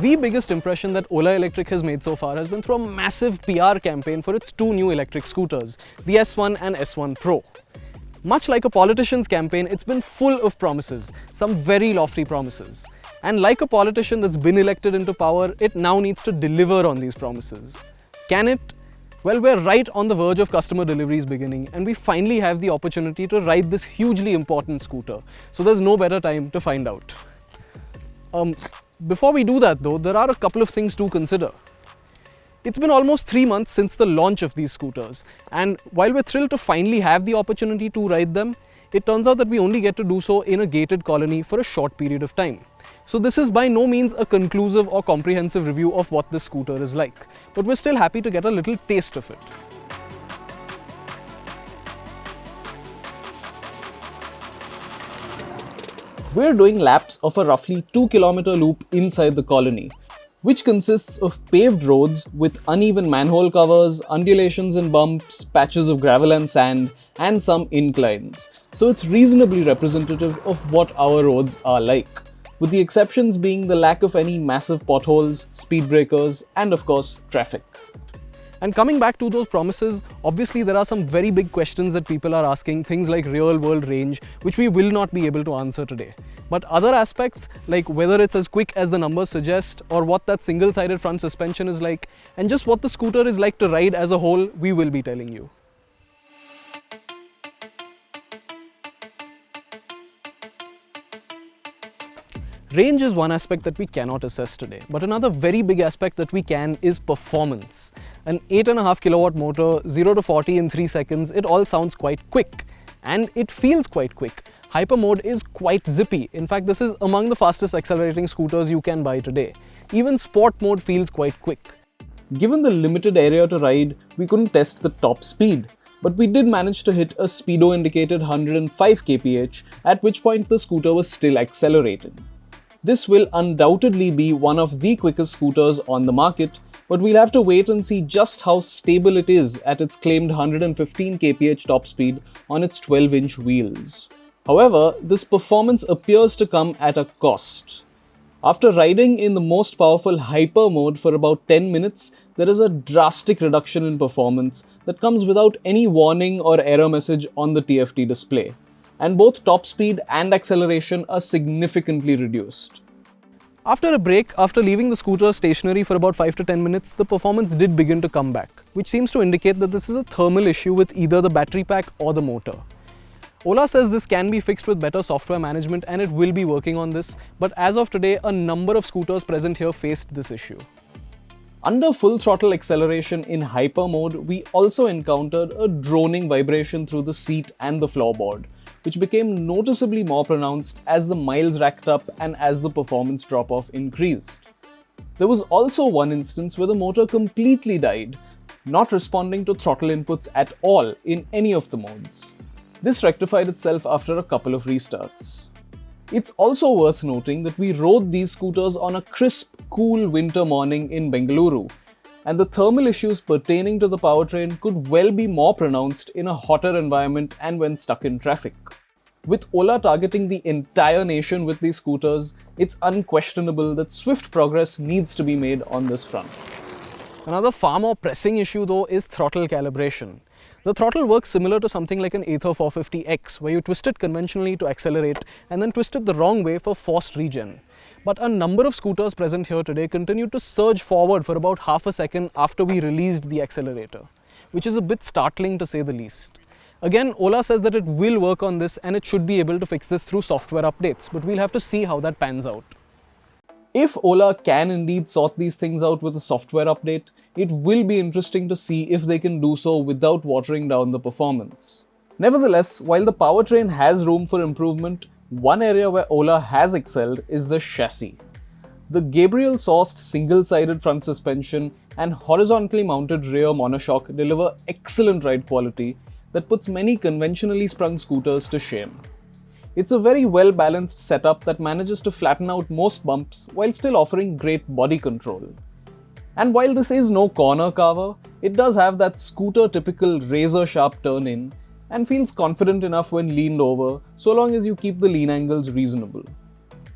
The biggest impression that Ola Electric has made so far has been through a massive PR campaign for its two new electric scooters, the S1 and S1 Pro. Much like a politician's campaign, it's been full of promises, some very lofty promises. And like a politician that's been elected into power, it now needs to deliver on these promises. Can it? Well, we're right on the verge of customer deliveries beginning, and we finally have the opportunity to ride this hugely important scooter. So there's no better time to find out. Before we do that though, there are a couple of things to consider. It's been almost 3 months since the launch of these scooters, and while we're thrilled to finally have the opportunity to ride them, it turns out that we only get to do so in a gated colony for a short period of time. So this is by no means a conclusive or comprehensive review of what this scooter is like, but we're still happy to get a little taste of it. We're doing laps of a roughly 2-kilometer loop inside the colony, which consists of paved roads with uneven manhole covers, undulations and bumps, patches of gravel and sand, and some inclines. So it's reasonably representative of what our roads are like, with the exceptions being the lack of any massive potholes, speed breakers, and of course, traffic. And coming back to those promises, obviously there are some very big questions that people are asking, things like real-world range, which we will not be able to answer today. But other aspects, like whether it's as quick as the numbers suggest, or what that single-sided front suspension is like, and just what the scooter is like to ride as a whole, we will be telling you. Range is one aspect that we cannot assess today, but another very big aspect that we can is performance. An 8.5 kilowatt motor, 0 to 40 in 3 seconds, it all sounds quite quick. And it feels quite quick. Hyper mode is quite zippy. In fact, this is among the fastest accelerating scooters you can buy today. Even sport mode feels quite quick. Given the limited area to ride, we couldn't test the top speed. But we did manage to hit a speedo indicated 105 kph, at which point the scooter was still accelerating. This will undoubtedly be one of the quickest scooters on the market, but we'll have to wait and see just how stable it is at its claimed 115 kph top speed on its 12-inch wheels. However, this performance appears to come at a cost. After riding in the most powerful hyper mode for about 10 minutes, there is a drastic reduction in performance that comes without any warning or error message on the TFT display. And both top speed and acceleration are significantly reduced. After a break, after leaving the scooter stationary for about 5 to 10 minutes, the performance did begin to come back, which seems to indicate that this is a thermal issue with either the battery pack or the motor. Ola says this can be fixed with better software management and it will be working on this, but as of today, a number of scooters present here faced this issue. Under full throttle acceleration in hyper mode, we also encountered a droning vibration through the seat and the floorboard, which became noticeably more pronounced as the miles racked up and as the performance drop-off increased. There was also one instance where the motor completely died, not responding to throttle inputs at all in any of the modes. This rectified itself after a couple of restarts. It's also worth noting that we rode these scooters on a crisp, cool winter morning in Bengaluru, and the thermal issues pertaining to the powertrain could well be more pronounced in a hotter environment and when stuck in traffic. With Ola targeting the entire nation with these scooters, it's unquestionable that swift progress needs to be made on this front. Another far more pressing issue though is throttle calibration. The throttle works similar to something like an Ather 450X, where you twist it conventionally to accelerate and then twist it the wrong way for forced regen. But a number of scooters present here today continued to surge forward for about half a second after we released the accelerator, which is a bit startling to say the least. Again, Ola says that it will work on this and it should be able to fix this through software updates, but we'll have to see how that pans out. If Ola can indeed sort these things out with a software update, it will be interesting to see if they can do so without watering down the performance. Nevertheless, while the powertrain has room for improvement, one area where Ola has excelled is the chassis. The Gabriel-sourced single-sided front suspension and horizontally mounted rear monoshock deliver excellent ride quality that puts many conventionally sprung scooters to shame. It's a very well-balanced setup that manages to flatten out most bumps while still offering great body control. And while this is no corner carver, it does have that scooter-typical razor-sharp turn-in and feels confident enough when leaned over, so long as you keep the lean angles reasonable.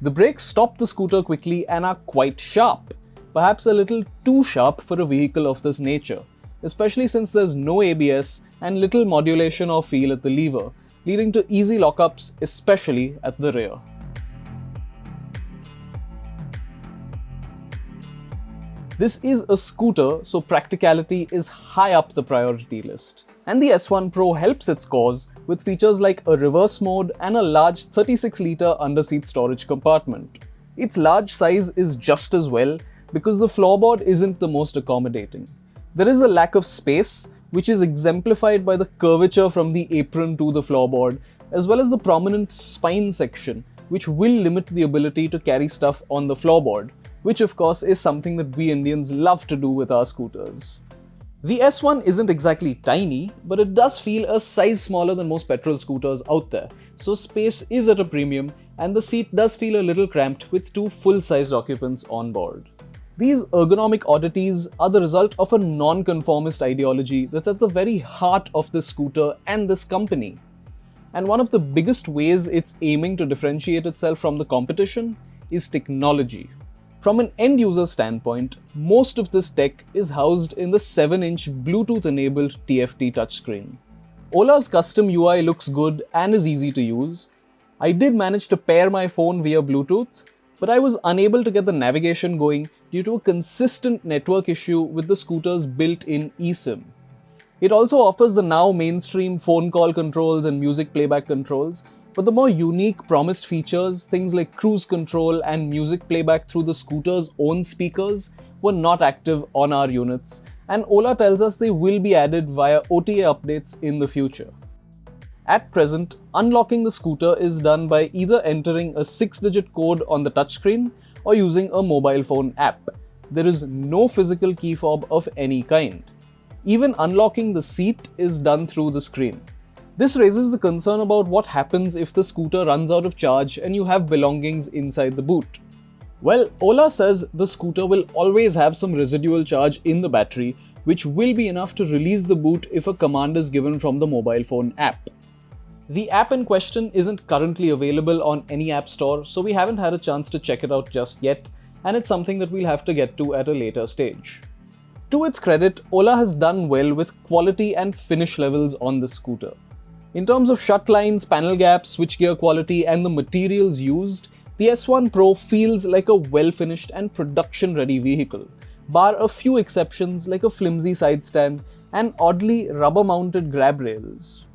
The brakes stop the scooter quickly and are quite sharp, perhaps a little too sharp for a vehicle of this nature, especially since there's no ABS and little modulation or feel at the lever, leading to easy lockups, especially at the rear. This is a scooter, so practicality is high up the priority list. And the S1 Pro helps its cause with features like a reverse mode and a large 36-litre underseat storage compartment. Its large size is just as well because the floorboard isn't the most accommodating. There is a lack of space, which is exemplified by the curvature from the apron to the floorboard, as well as the prominent spine section, which will limit the ability to carry stuff on the floorboard, which of course is something that we Indians love to do with our scooters. The S1 isn't exactly tiny, but it does feel a size smaller than most petrol scooters out there, so space is at a premium and the seat does feel a little cramped with two full-sized occupants on board. These ergonomic oddities are the result of a non-conformist ideology that's at the very heart of this scooter and this company. And one of the biggest ways it's aiming to differentiate itself from the competition is technology. From an end-user standpoint, most of this tech is housed in the 7-inch Bluetooth-enabled TFT touchscreen. Ola's custom UI looks good and is easy to use. I did manage to pair my phone via Bluetooth, but I was unable to get the navigation going due to a consistent network issue with the scooter's built-in eSIM. It also offers the now mainstream phone call controls and music playback controls, but the more unique promised features, things like cruise control and music playback through the scooter's own speakers, were not active on our units, and Ola tells us they will be added via OTA updates in the future. At present, unlocking the scooter is done by either entering a 6-digit code on the touchscreen or using a mobile phone app. There is no physical key fob of any kind. Even unlocking the seat is done through the screen. This raises the concern about what happens if the scooter runs out of charge and you have belongings inside the boot. Well, Ola says the scooter will always have some residual charge in the battery, which will be enough to release the boot if a command is given from the mobile phone app. The app in question isn't currently available on any app store, so we haven't had a chance to check it out just yet, and it's something that we'll have to get to at a later stage. To its credit, Ola has done well with quality and finish levels on this scooter. In terms of shut lines, panel gaps, switchgear quality, and the materials used, the S1 Pro feels like a well-finished and production-ready vehicle, bar a few exceptions like a flimsy side stand and oddly rubber-mounted grab rails.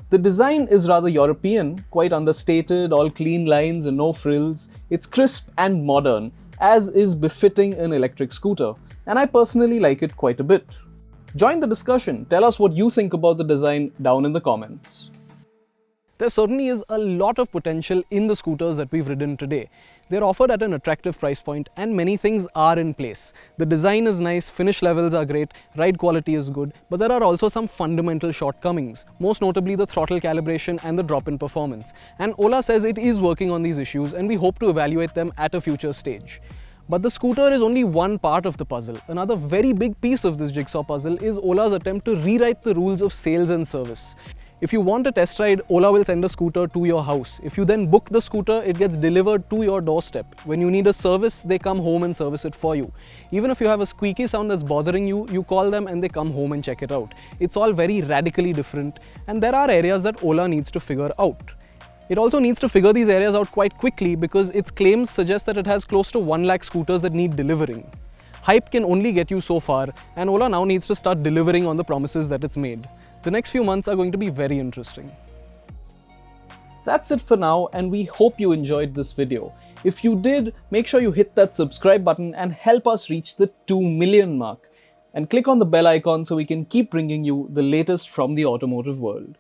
The design is rather European, quite understated, all clean lines and no frills. It's crisp and modern, as is befitting an electric scooter, and I personally like it quite a bit. Join the discussion. Tell us what you think about the design down in the comments. There certainly is a lot of potential in the scooters that we've ridden today. They're offered at an attractive price point and many things are in place. The design is nice, finish levels are great, ride quality is good, but there are also some fundamental shortcomings, most notably the throttle calibration and the drop-in performance. And Ola says it is working on these issues and we hope to evaluate them at a future stage. But the scooter is only one part of the puzzle. Another very big piece of this jigsaw puzzle is Ola's attempt to rewrite the rules of sales and service. If you want a test ride, Ola will send a scooter to your house. If you then book the scooter, it gets delivered to your doorstep. When you need a service, they come home and service it for you. Even if you have a squeaky sound that's bothering you, you call them and they come home and check it out. It's all very radically different, and there are areas that Ola needs to figure out. It also needs to figure these areas out quite quickly because its claims suggest that it has close to 1 lakh scooters that need delivering. Hype can only get you so far, and Ola now needs to start delivering on the promises that it's made. The next few months are going to be very interesting. That's it for now, and we hope you enjoyed this video. If you did, make sure you hit that subscribe button and help us reach the 2 million mark. And click on the bell icon so we can keep bringing you the latest from the automotive world.